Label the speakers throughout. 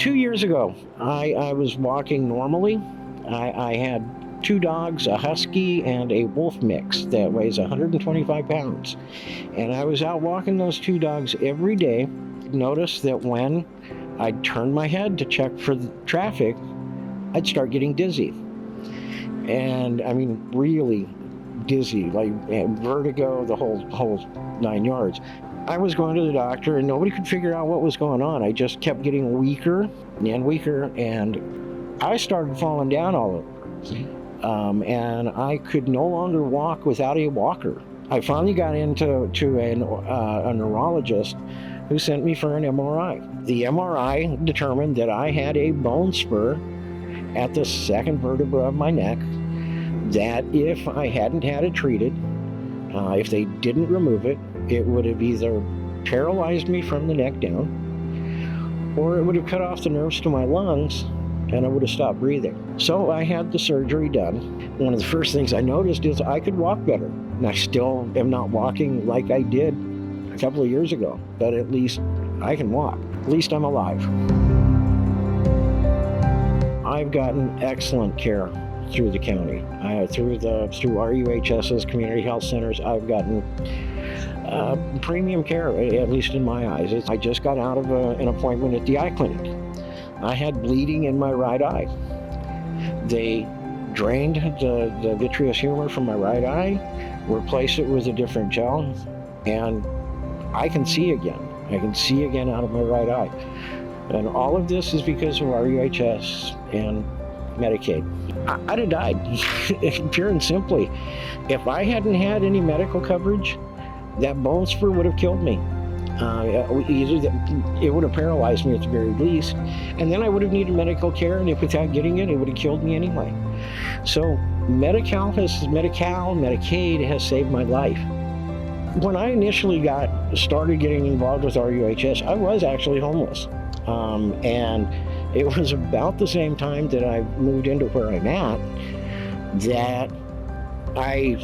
Speaker 1: 2 years ago, I was walking normally. I had two dogs, a husky and a wolf mix that weighs 125 pounds. And I was out walking those two dogs every day. Noticed that when I'd turn my head to check for the traffic, I'd start getting dizzy. And I mean, really dizzy, like vertigo, the whole 9 yards. I was going to the doctor and nobody could figure out what was going on. I just kept getting weaker and weaker, and I started falling down all over. And I could no longer walk without a walker. I finally got into a neurologist who sent me for an MRI. The MRI determined that I had a bone spur at the second vertebra of my neck, that if I hadn't had it treated, if they didn't remove it, it would have either paralyzed me from the neck down, or it would have cut off the nerves to my lungs, and I would have stopped breathing. So I had the surgery done. One of the first things I noticed is I could walk better. And I still am not walking like I did a couple of years ago, but at least I can walk. At least I'm alive. I've gotten excellent care through the county. Through RUHS's community health centers, I've gotten premium care, at least in my eyes. I just got out of an appointment at the eye clinic. I had bleeding in my right eye. They drained the vitreous humor from my right eye, replaced it with a different gel, and I can see again. I can see again out of my right eye. And all of this is because of RUHS and Medicaid. I'd have died, pure and simply. If I hadn't had any medical coverage, that bone spur would have killed me. It would have paralyzed me at the very least, and then I would have needed medical care, and if without getting it, it would have killed me anyway. So Medicaid has saved my life. When I initially started getting involved with RUHS, I was actually homeless. And it was about the same time that I moved into where I'm at that I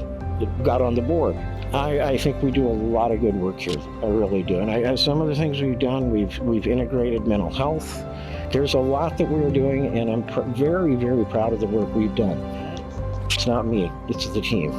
Speaker 1: got on the board. I think we do a lot of good work here. I really do. And some of the things we've done, we've integrated mental health. There's a lot that we're doing, and I'm very, very proud of the work we've done. It's not me, it's the team.